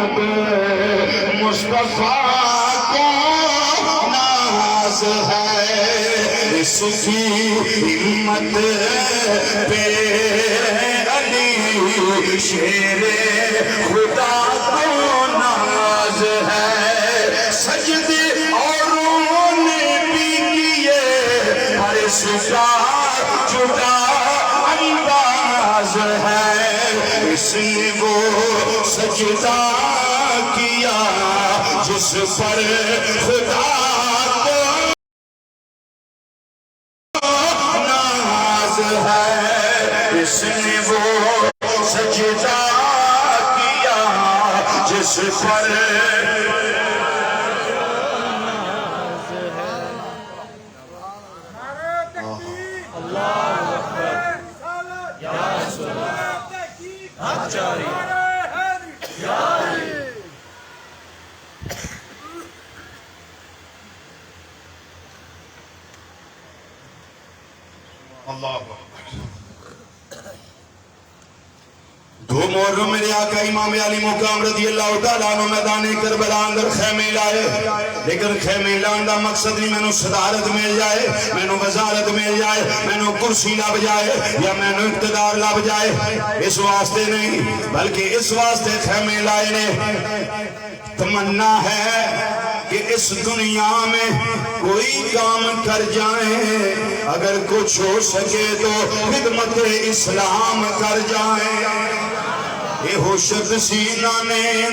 محمد مصطفیٰ کو ناز ہے، اس کی ہمت پہ علی شیر خدا کو ناز ہے، سجدے اور رونے بھی کیے پر اس کا جدا انداز ہے، اس نے وہ سجدہ کیا جس پر خدا کو ناز ہے، اس نے وہ سجدہ کیا جس پر دو محرم میرے آقا امام علی مقام رضی اللہ تعالیٰ عنہ میدان کربلا اندر خیمے لائے، لیکن خیمے لان دا مقصد نہیں میں نو صدارت مل جائے، میں نو وزارت مل جائے، میں نو کرسی لب جائے یا میں نو اقتدار لب جائے، اس واسطے نہیں بلکہ اس واسطے خیمے لائے نے تمنا ہے کہ اس دنیا میں کوئی کام کر جائیں، اگر کچھ ہو سکے تو خدمت اسلام کر جائیں، اے ہوشت سینہ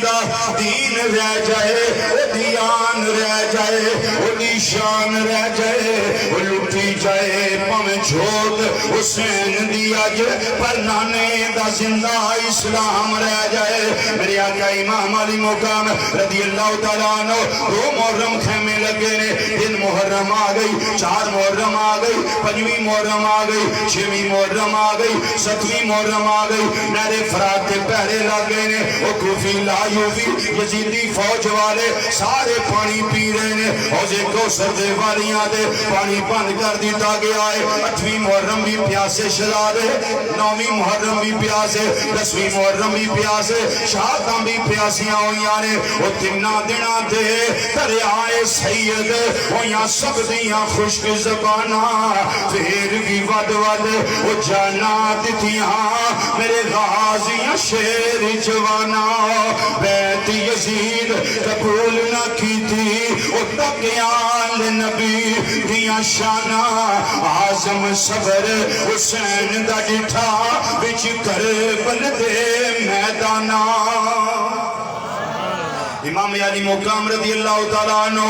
دا دین رہ جائے، او دیان رہ جائے، او دیشان رہ جائے، او لٹی جائے پمیں چھوٹ حسین دیا جائے، پر نانے دا زندہ اسلام رہ جائے۔ میرے آقا امام علی مقام رضی اللہ تعالیٰ عنہ دو محرم خیمے لگے نے، دن محرم آگئی، 4 محرم آگئی، 5ویں محرم آگئی، 6ویں محرم آگئی، 7ویں محرم آگئی، نہر فرات کے پہرے لگے نے، او کوفی لایوفی یزیدی فوج والے سارے پانی پی رہے نے، حوض کوثر دے والیاں دے پانی بند کر دیتا گیا ہے۔ 8ویں محرم بھی پیاسے شہزادے، 9ویں محرم بھی پیاسے، 10ویں محرم بھی پیاسے، شہادتاں بھی پیاسیاں ہویاں نے، او تنہ دنہ دے دریائے سید ہویاں سب دیاں خشک زبانہ، پھر بھی ود ود او جانا دیتیاں میرے غازیاں شیر جوانا، بیت یزید قبول نہ کی تھی او تقیان نبی دیاں شانہ، آزم صبر حسین دا ڈٹھا بچ کربل دے میدانہ۔ امام علی مقام رضی اللہ تعالیٰ عنہ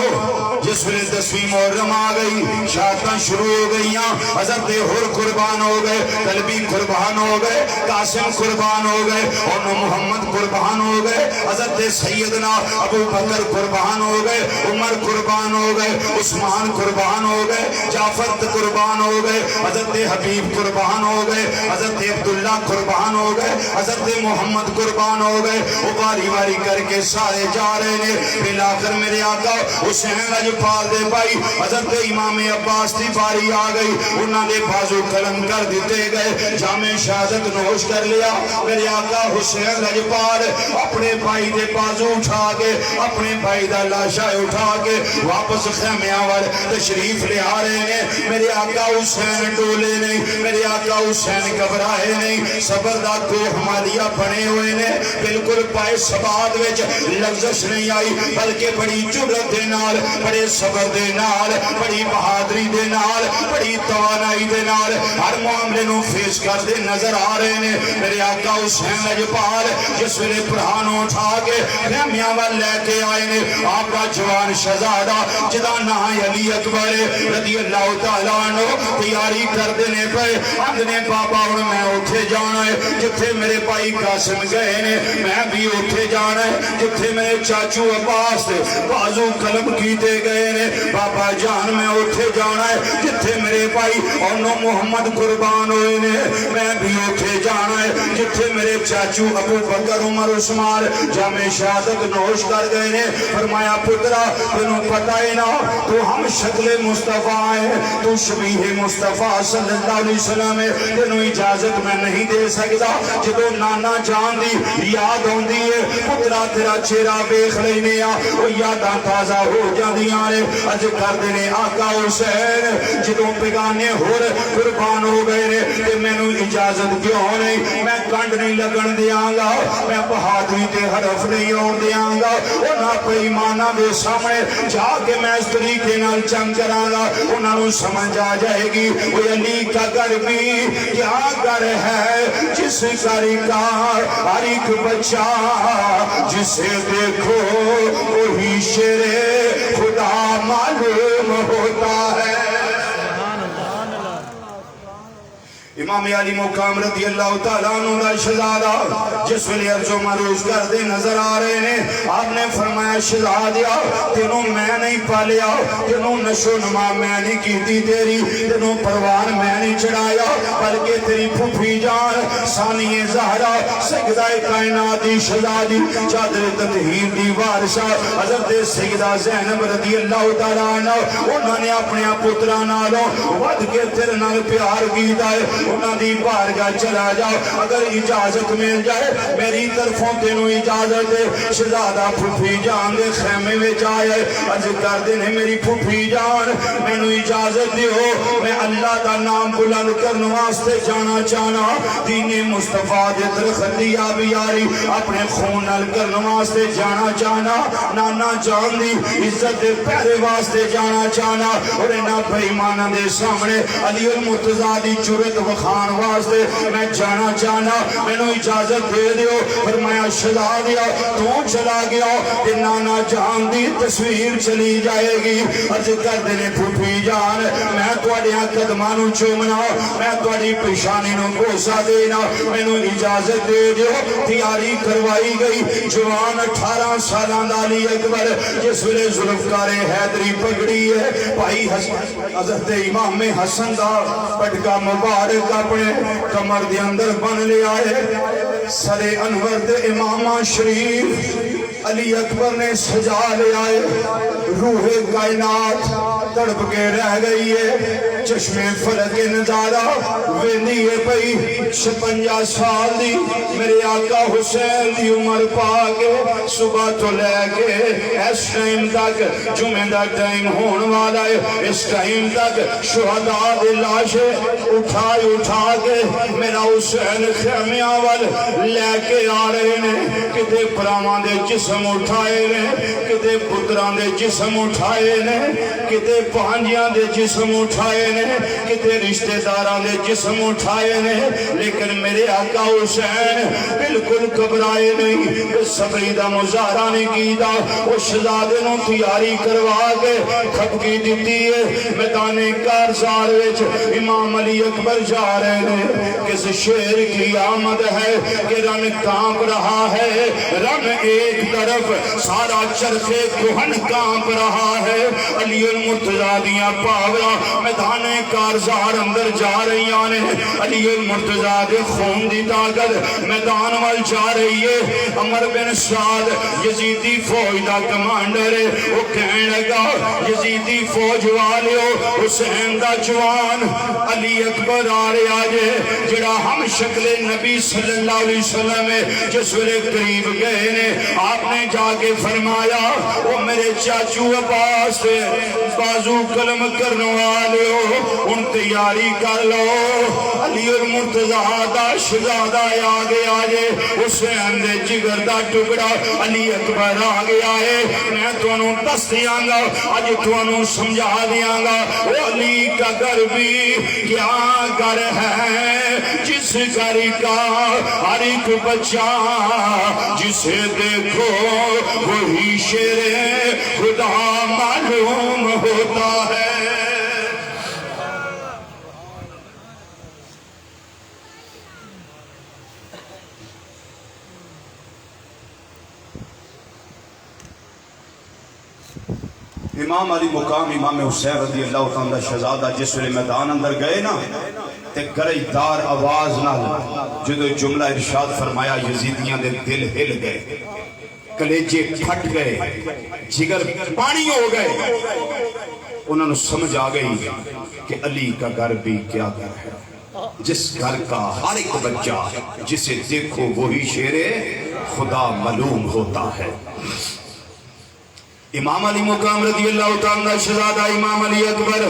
جس ویلے 10ویں محرم آگئی، شہادتاں شروع ہو گئیاں، حضرت حر قربان ہو گئے، قلبی قربان ہو گئے، قاسم قربان ہو گئے، اور محمد قربان ہو گئے، حضرت سیدنا ابو بکر قربان ہو گئے، عمر قربان ہو گئے، عثمان قربان ہو گئے، جعفر قربان ہو گئے، حضرت حبیب قربان ہو گئے، حضرت عبداللہ قربان ہو گئے، حضرت محمد قربان ہو گئے، وہ باری باری کر کے سارے جا رہے نے، پھر آخر میرے آقا حسین لجپال دے بھائی حضرت امام عباس دی باری آ گئی، انہاں نے بازو قلم کر دیتے گئے، جامع شہادت نوش کر لیا۔ میرے آقا حسین لجپال اپنے بھائی دے بازو اٹھا کے، اپنے بھائی دا لاشا اٹھا کے واپس خیمیاں وال تشریف لے آ رہے ہیں۔ میرے آقا حسین ڈولے نہیں، میرے آقا حسین گھبرائے نہیں، صبر دا کوہ مالیہ بنے ہوئے نے، بالکل پائے سباد وچ لفظش نہیں آئی، بلکہ بڑی جرت دے نال، بڑے صبر دے نال، بڑی بہادری دے نال، بڑی توانائی دے نال ہر معاملے نو فیس کر دے نظر آ رہے نے۔ میرے آقا حسین لجپال جس ویلے پرہانوں اٹھا کے خیمیاں وال لے کے آئے نے، آپ کا جوان شہزادہ جدا نام علی اکبر رضی اللہ تعالیٰ عنہ تیاری کر دینے پہ اندنے بابا اور میں اٹھے جانا ہے، جتھے میرے بھائی قاسم گئے نے میں بھی اٹھے جانا ہے، جتھے میرے چاچو عباس دے بازو قلم کیتے گئے نے بابا جان میں اٹھے جانا ہے، جتھے میرے بھائی اونو محمد قربان ہوئے نے میں بھی اٹھے جانا ہے، جتھے میرے چاچو ابو بکر عمر عثمان جامع شہادت نوش کر گئے نے فرمایا پترا تینوں پتہ ہے نا تو ہم شکل مصطفیٰ ہے تو شبیہ مصطفیٰ صلی اللہ علیہ وسلم ہے تینوں اجازت میں نہیں دے سکتا جدو نانا جان دی یاد ہوندی ہے پترا تیرا چہرہ بیخ لینے وہ یاداں تازہ ہو جاندیاں نے اج کر دینے آقا حسین جدو بیگانے ہور قربان ہو گئے نے تے مینوں اجازت کیوں نہیں میں کنڈ نہیں لگن دیاں گا میں بہادری تے حرف نہیں ہون دیاں گا انہاں پہ ایمانہ دے سامنے جا کے میں اس طریقے نال چنگ کراں گا انہاں نوں سمجھ آ جائے گی وہ علی کا گھر بھی کیا گھر ہے جس گھر کا ہر ایک بچہ جسے دیکھو وہی شیر خدا معلوم ہوتا ہے امام علی مقام رضی اللہ تعالیٰ عنہ دا شہزادہ جس ویلے عرض و معروض کردے نظر آ رہے نے آپ نے فرمایا شہزادیا تینوں میں نہیں پالیا تینوں نشو نما میں نہیں کیتی تیری تینوں پروان میں نہیں چڑھایا بلکہ تیری پھوپھی جان ثانی زہرا سیدہ کائنات دی شہزادی چادر تطہیر دی وارثہ حضرت سیدہ زینب رضی اللہ تعالیٰ عنہ انہوں نے اپنے پتراں نالوں ود کے تیرے نال پیار کیتا ہے انہاں دی بارگاہ چلا جاؤ اگر اجازت مل جائے میری طرفوں تینوں اجازت دے شہزادہ پھوپھی جان دے خیمے میں جائے عرض کر دینے میری پھوپھی جان میں نو اجازت دیو میں اللہ دا نام بلند کرنے واسطے جانا چاہنا دین مصطفیٰ دے درخت دیا بیاری اپنے خون نل کرنے واسطے جانا چاہنا نانا جان دی عزت دے پیرے واسطے جانا چاہنا اور انہاں بھائیمانہ دے سامنے علی المرتضیٰ دی جرت وخان واسطے میں جانا چاہنا میں نو اجازت دے دیو فرمایا شہزادیا تو چلا گیا کہ نانا جان دی تصویر چلی جائے گی عرض کر دینے پھوپھی جان میں تواڈیاں قدمانوں چومنا میں تواڈی پیشانی نو بوسا دینا میں نو اجازت دے دیو تیاری کروائی گئی جوان 18 سالاں دا علی اکبر جس ویلے ذوالفقار حیدری پگڑی ہے بھائی حضرت امام حسن دا پٹکا مبارک اپنے کمر دے اندر بن لے آئے سر انور دے امامہ شریف علی اکبر نے سجا لے آئے روح کائنات تڑپ کے رہ گئی ہے چشم فلک نظارہ ویندی ہے پئی 56 سال دی میرے آقا حسین دی عمر پا کے صبح تو لے کے اس ٹائم تک جمعہ دا ٹائم ہون والا ہے اس ٹائم تک شہداء دے لاشیں اٹھا کے میرا حسین خیمیاں وال لے کے آ رہے نے کتے پرامان دے جسم اٹھائے نے کتے پتران دے جسم اٹھائے نے کتے پانجیاں دے جسم اٹھائے نے کتے رشتہ داران دے جسم اٹھائے نے لیکن میرے آقا حسین بالکل گھبرائے نہیں صبری دا مظاہرہ نہیں کیتا وہ شہزادے نو تیاری کروا کے کھپکی دیتی ہے میدان کارزار وچ امام علی اکبر جا رہے ہیں کس شیر کی آمد ہے کہ رن کانپ رہا ہے رن ایک طرف سارا چرخے کوہن کانپ رہا ہے علی المرتضیٰ دیاں پاورا میدان کارزار اندر جا رہی آنے علی المرتضیٰ دے خون دی طاقت میدان وال جا رہی ہے عمر بن سعد یزیدی فوج دا کمانڈر ہے وہ کہنے لگا یزیدی فوج والیو حسین دا جوان علی اکبر آ رہے آجے جڑا ہم شکل نبی صلی اللہ علیہ وسلم ہے جس ویلے قریب گئے نے آپ نے جا کے فرمایا وہ میرے چاچو عباس سے بازو قلم کرنے والے ہو ان تیاری کر لو علی المرتضیٰ دا شہزادہ آگے آجے حسین دے جگر دا ٹکڑا علی اکبر آگے آئے میں تو انہوں دس دیاں گا آج تو انہوں سمجھا دیاں گا وہ علی کا گھر بھی کیا گھر ہے جس گھر کا ہر ایک بچہ جسے دیکھو وہی شیر خدا معلوم ہوتا ہے امام علی مقام امام حسین رضی اللہ تعالیٰ شہزادہ جس ویلے میدان اندر گئے نا تے گرجدار آواز نہ جدو جملہ ارشاد فرمایا یزیدیاں دے دل ہل گئے کلیجے پھٹ گئے، جگر پانی ہو گئے، انہوں نے سمجھ آ گئی کہ علی کا گھر بھی کیا گھر ہے، جس گھر کا ہر ایک بچہ جسے دیکھو وہی شیر خدا معلوم ہوتا ہے۔ امام علی مقام رضی اللہ تعالیٰ شہزادہ امام علی اکبر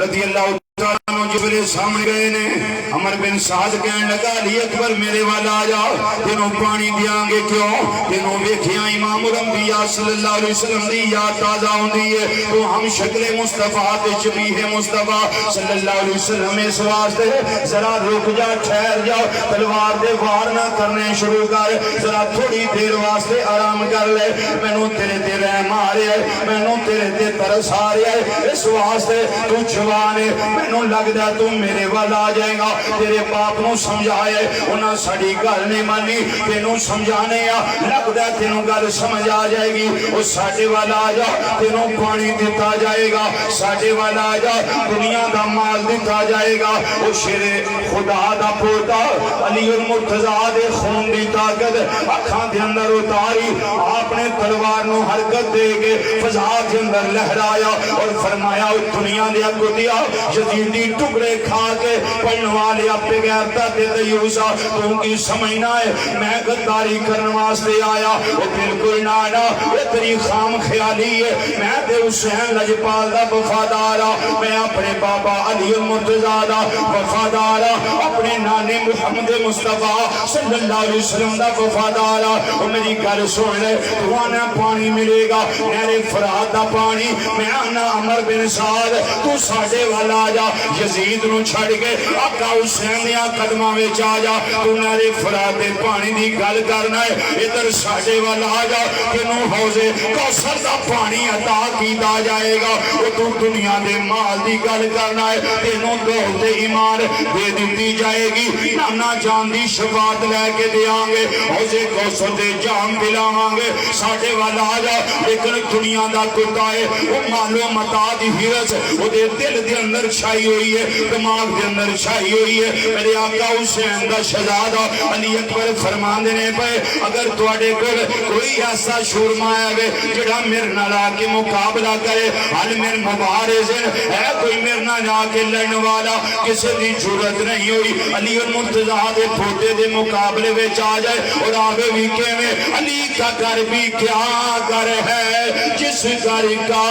رضی اللہ تعالیٰ جبرے سامنے گئے نے، عمر بن سعد کہنے لگا علی اکبر میرے والا آ جا، تینوں پانی دیاں گے، کیوں؟ تینوں ویکھیاں امام الانبیاء صلی اللہ علیہ وسلم دی یاد تازہ ہوندی ہے، تو ہم شکل مصطفیٰ تے شبیہ مصطفیٰ صلی اللہ علیہ وسلم اس واسطے ذرا رک جا، ٹھہر جا، تلوار دے وار نہ کرنے شروع کر، ذرا تھوڑی دیر واسطے آرام کر لے، مینوں تیرے تے رحم آ رہا ہے، مینوں تیرے تے ترس آ رہا ہے، اس واسطے تو جوان ہے، مینوں لگدا تو میرے والا آ جائے گا، تیرے باپ نو سمجھائے انہاں ساڈی گل نہیں مانی، تینوں سمجھانے آ، لگدا تینوں گل سمجھ آ جائے گی، او ساڈے والا آ جا، تینوں پانی دیتا جائے گا، ساڈے والا آ جا، دنیا دا مال دیتا جائے گا، او شیر خدا دا پوتا علی المرتضیٰ دے خون دی طاقت اکھاں دے اندر اتاری، آپ نے تلوار نو حرکت دے کے فضا کے اندر لہرایا اور فرمایا دنیا دیا کتیا یزیدی ٹکڑے کھا کے پڑھن والے اپنے غیرتا تے دیوسا تو ان کی سمجھنا ہے میں غداری کرنے واسطے آیا، وہ بالکل نہ یہ تیری خام خیالی ہے، میں تے حسین لجپال دا وفادارا، میں اپنے بابا علی المرتضیٰ دا وفادارا، اپنے نانے محمد مصطفیٰ صلی اللہ علیہ وسلم دا وفادارا، وہ میری گل سن لے، تو آنا پانی ملے گا نہر فرات دا پانی، میں آنا عمر بن سعد تو ساڑھے والا جا، یزید نو چھڑ کے آقا حسین دیا قدمہ میں چاہ جا، تو نہر فرات دے پانی دی گل کرنا ہے، ادھر ساڑھے والا جا کہ نو حوضے کوثر دا پانی عطا کیتا جائے گا، وہ تو دنیا دے مال دی گل کرنا ہے، تینوں دولت ایمان دے دیتی جائے گی، نانا جان دی شفاعت لے کے دیاں گے، حوضے کوثر دے جام پلاواں گے، ساڑھے والا جا، لیکن دنیا دا کتا ہے، وہ مالو متا دی حرس، وہ دے دل دے اندر چھائی ہوئی ہے، دماغ دے اندر چھائی ہوئی ہے، میرے آقا حسین دا شہزادہ علی اکبر فرمان دینے پہ اگر تواڈے کول کوئی ایسا شورما ہے جڑا میرے نال آ کے مقابلہ کرے، حل من مبارزن ہے کوئی میرے نال آ کے لڑن والا، کسی دی جرت نہیں ہوئی علی المرتضیٰ دے پھوٹے دے مقابلے وچ آ جائے اور آگے بھی کیویں علی کا گھر بھی کیا گھر ہے جس گھر کا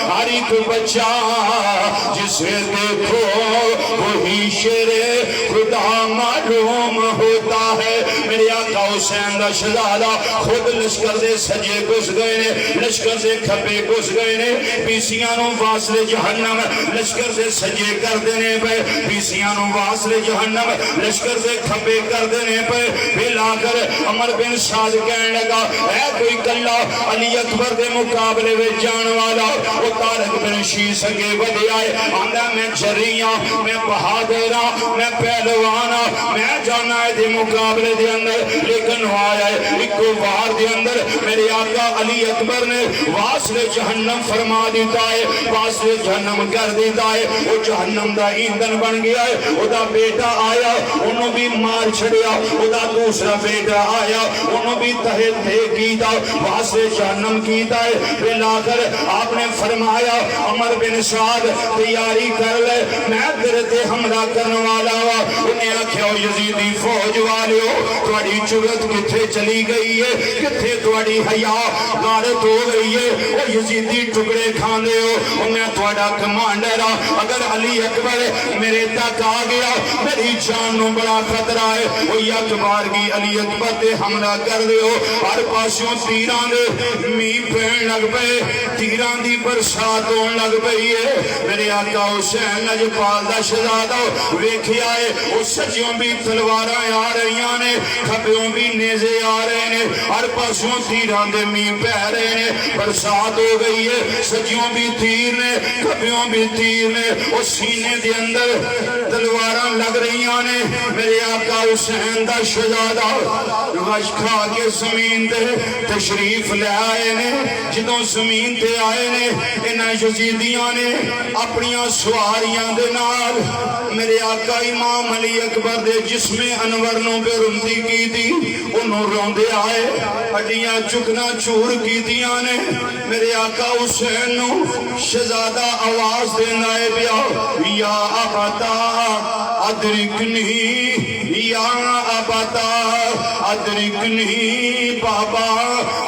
ہر ایک بچہ جسے دیکھو وہی شیر خدا معلوم ہوتا ہے۔ میرے آقا حسین دا شہزادہ خود لشکر دے سجے گھس گئے نے، لشکر دے کھبے گھس گئے نے، پیسیاں نو واصل جہنم لشکر دے سجے کر دینے پہ، پیسیاں نو واصل جہنم لشکر دے کھبے کر دینے پہ، پھر آ کر عمر بن سعد کہنے لگا اے کوئی کلا علی اکبر دے مقابلے میں جان والا، وہ طارق بن شیس اگے ودے آئے، آندہ میں جریاں، میں بہادرہ، میں پہلوانا، میں جانا ہے دے مقابلے دے اندر، لیکن وہ آیا ہے ایک وار دے اندر میرے آقا علی اکبر نے واصل جہنم فرما دیتا ہے، واصل جہنم کر دیتا ہے، وہ جہنم دا ایندھن بن گیا ہے، وہ دا بیٹا آیا انہوں بھی مار چھڑیا، وہ دا دوسرا بیٹا آیا انہوں بھی تحت دے کیتا، واصل جہنم کیتا ہے، پھر آ کر آپ نے فرمایا عمر بن سعد تیاری کر لے میں تیرے تے حملہ کرنے والا ہوا، انہیں آکھیا یزیدی فوج والے ہو تواڈی جرت کتھے چلی گئی ہے، کتھے تواڈی حیا غارت ہو گئی ہے، وہ یزیدی ٹکڑے کھاندے ہو، اور میں تواڈا کمانڈر ہاں، اگر علی اکبر میرے تک آ گیا میری جان نو بڑا خطرہ ہے، وہ یک بار کی علی اکبر تے حملہ کر دے ہو، ہر پاسوں تیران دے میہ پہن لگ پے، تیران دی برسات ہون لگ پئی ہے، میرے آقا حسین لجپال دا شہزادہ ویکھیا ہے، وہ سجیوں بھی تلواراں آ رہیاں نے، کھبیوں بھی نیزے آ رہے نے، ہر پاسوں تیران دے میہ پہ رہے نے، برسات ہو گئی ہے، سجیوں بھی تیر نے، کھبیوں بھی تیر نے، وہ سینے دے اندر تلواراں لگ رہیاں نے، میرے آقا حسین دا شہزادہ غش کھا کے زمین تے تشریف لے آئے نے، جدوں زمین تے آئے نے انہاں یزیدیاں نے اپنیاں سواریاں دے نال میرے آقا امام علی اکبر دے جسم انور نو بے رمتی کی تھی انہوں روندے آئے ہڈیاں چکنا چور کی دیاں نے میرے آقا حسین نو شہزادہ آواز دینا ہے بیا یا ابتا ادرکنی یا ابتا ادرکنی بابا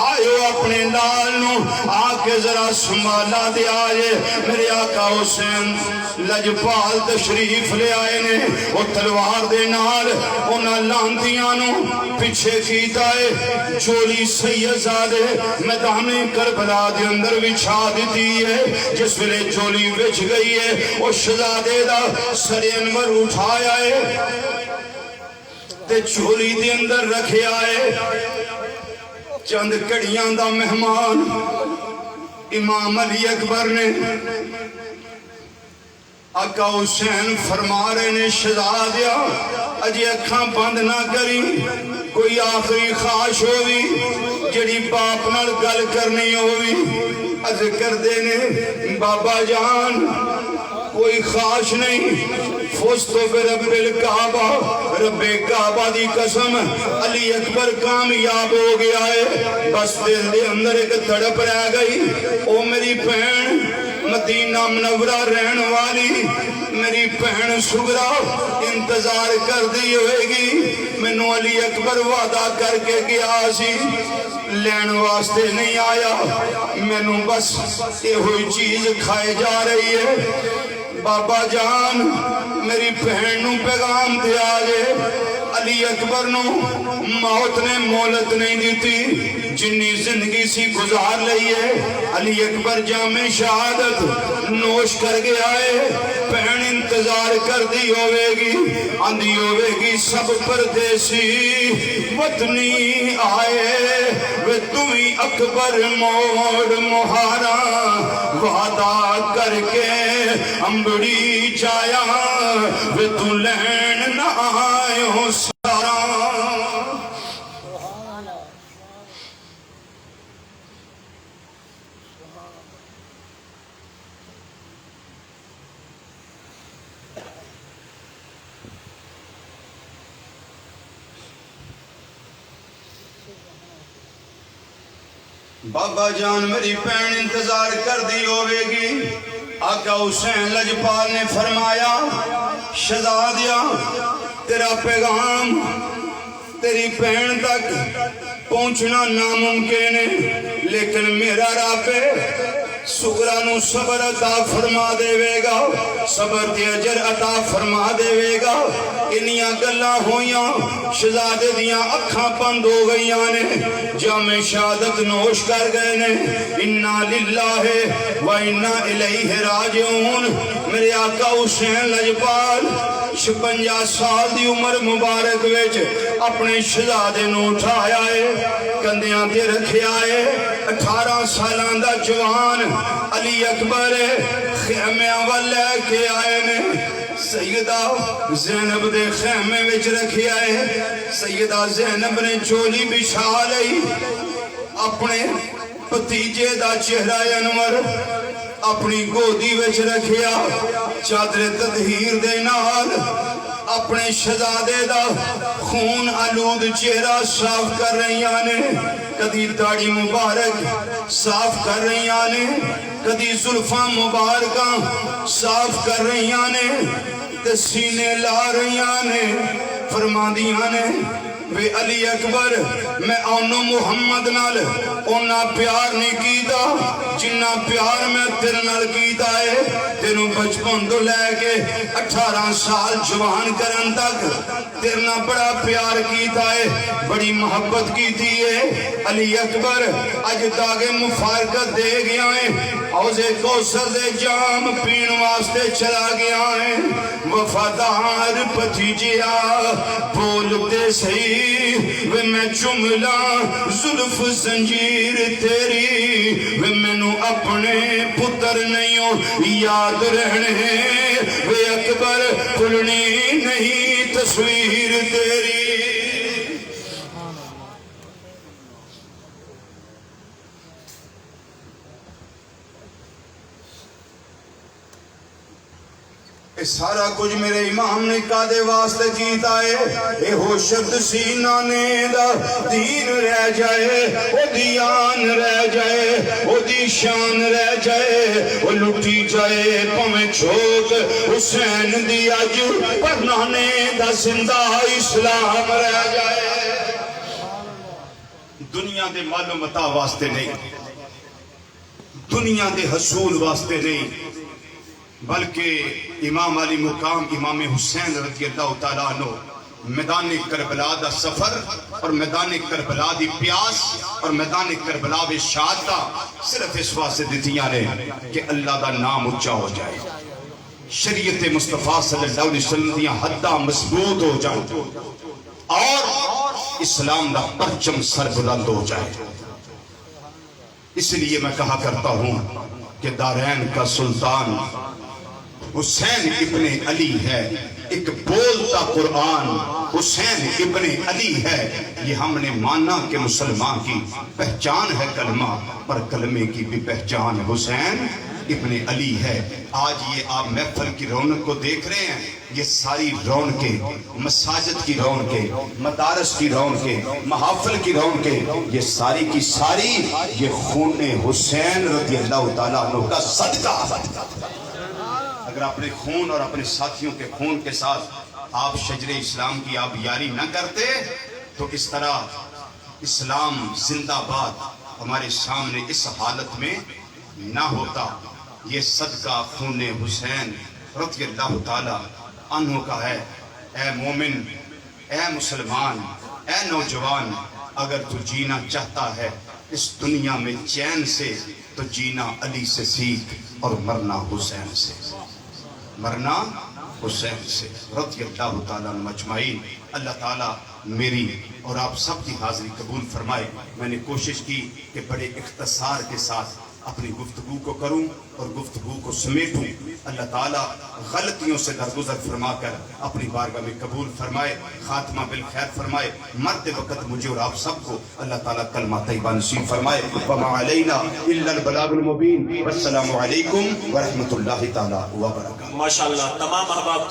آئیو اپنے لال نو آکے ذرا سنبھالا دے آئے میرے آقا حسین لجپال تشریف لے آئے نے وہ تلوار دے نال انہاں لانتیاں نو پیچھے کیتا ہے چولی سیدزادے میدان کربلا دے اندر بچھا دیتی ہے جس ویلے چولی بچ گئی ہے وہ شہزادے دا سر انور اٹھایا ہے تے چولی دے اندر رکھے آئے چند کڑیاں دا مہمان امام علی اکبر نے آقا حسین فرما رہے نے شہزادیا اجے اکھاں بند نہ کری کوئی آخری خواہش ہوئی جڑی باپ نال گل کرنی ہوئی عرض کر دینے بابا جان کوئی خواہش نہیں فستو برب الکعبہ رب کعبہ دی قسم علی اکبر کامیاب ہو گیا ہے بس دل دے اندر ایک تڑپ رہ گئی او میری بہن مدینہ منورہ رہن والی میری بہن سگرا انتظار کر دی ہوئے گی مینوں علی اکبر وعدہ کر کے گیا سی لین واسطے نہیں آیا مینوں بس یہ ہوئی چیز کھائے جا رہی ہے بابا جان میری بہن نو پیغام دیا جے علی اکبر نو موت نے مولت نہیں دیتی جنی زندگی سی گزار لئی ہے علی اکبر جامع شہادت نوش کر گیا ہے بہن انتظار کر دی ہوئے گی آندھی ہوئے گی سب پردیسی وطنی آئے وہ تمہیں اکبر موڑ مہارا وعدہ کر کے امبڑی جایا وہ تو لین نہ آئے ہو سارا بابا جان میری بہن انتظار کر دی ہوئے گی آقا حسین لجپال نے فرمایا شہزادیا تیرا پیغام تیری بہن تک پہنچنا ناممکن ہے لیکن میرا رب سگرا نو صبر عطا فرما دے گا صبر تے اجر عطا فرما دے گا انیاں گلاں ہویاں شہزادے دیاں اکھاں بند ہو گئیاں نے جامع شہادت نوش کر گئے نے انا للہ و انا الیہ راجعون میرے آقا حسین لجپال 56 سال دی عمر مبارک وچ اپنے شہزادے نو اٹھایا ہے کندیاں تے رکھیا ہے 18 سالاں دا جوان علی اکبر خیمیاں والے کے آئے نے سیدہ زینب دے خیمے وچ رکھیا ہے سیدہ زینب نے چولی بچھا لئی اپنے بھتیجے دا چہرہ انور اپنی گودی وچ رکھیا چادر تطہیر دے نال اپنے شہزادے دا خون آلود چہرہ صاف کر رہی آنے کدی داڑھی مبارک صاف کر رہی آنے کدی زلفاں مبارکاں صاف کر رہی آنے تے سینے لا رہی آنے فرما دی آنے وے علی اکبر میں آنو محمد نال اونا پیار نہیں کیتا جنہ پیار میں تیرے نال کیتا ہے تینوں بچپن تو لے کے 18 سال جوان کرن تک تیرے نال بڑا پیار کیتا ہے بڑی محبت کیتی ہے علی اکبر اج داغے مفارقت دے گیا ہے حوض کوثر دے جام پین واسطے چلا گیا ہے وفادار بھتیجیا بولتے صحیح وے میں چملا زلف زنجیر تیری وے میں نو اپنے پتر نہیں ہو یاد رہنے وے اکبر کھلنی نہیں تصویر تیری اے سارا کچھ میرے امام نے کادے واسطے کیتا ہے اے ہو شبد سینہ نے دا دین رہ جائے او دیان رہ جائے او دی شان رہ جائے او لٹی جائے پمیں چھوٹ حسین دی اج پرنانے دا زندہ اسلام رہ جائے دنیا دے مال و متاع واسطے نہیں دنیا دے حصول واسطے نہیں بلکہ امام علی مقام امام حسین رضی اللہ تعالیٰ عنہ میدان کربلا دا سفر اور میدان کربلا دی پیاس اور میدان کربلا دی شہادت صرف اس واسطے دیتیاں نے کہ اللہ دا نام اونچا ہو جائے شریعت مصطفیٰ صلی اللہ علیہ وسلم دیاں حداں مضبوط ہو جائیں اور اسلام دا پرچم سر بلند ہو جائے اس لیے میں کہا کرتا ہوں کہ دارین کا سلطان حسین ابن علی ہے ایک بولتا قرآن حسین ابن علی ہے یہ ہم نے مانا کہ مسلمان کی پہچان ہے کلمہ پر کلمے کی بھی پہچان حسین ابن علی ہے آج یہ آپ محفل کی رونق کو دیکھ رہے ہیں یہ ساری رونقیں مساجد کی رونقیں مدارس کی رونقیں محافل کی رونقیں یہ ساری کی ساری یہ خون حسین رضی اللہ تعالیٰ عنہ کا صدقہ اگر اپنے خون اور اپنے ساتھیوں کے خون کے ساتھ آپ شجر اسلام کی آپ یاری نہ کرتے تو اس طرح اسلام زندہ باد ہمارے سامنے اس حالت میں نہ ہوتا یہ صدقہ خون حسین رضی اللہ تعالی عنہ کا ہے اے مومن اے مسلمان اے نوجوان اگر تو جینا چاہتا ہے اس دنیا میں چین سے تو جینا علی سے سیکھ اور مرنا حسین سے مرنا حسین سے رضی اللہ تعالیٰ مجمعین اللہ تعالیٰ میری اور آپ سب کی حاضری قبول فرمائے میں نے کوشش کی کہ بڑے اختصار کے ساتھ اپنی گفتگو کو کروں اور گفتگو کو سمیٹوں اللہ تعالیٰ غلطیوں سے درگزر فرما کر اپنی بارگاہ میں قبول فرمائے خاتمہ بالخیر فرمائے مرتے وقت مجھے اور آپ سب کو اللہ تعالیٰ کلمہ طیبہ نصیب فرمائے وما علینا الا البلاغ المبین والسلام علیکم ورحمۃ اللہ تعالیٰ وبرکاتہ ماشاءاللہ تمام احباب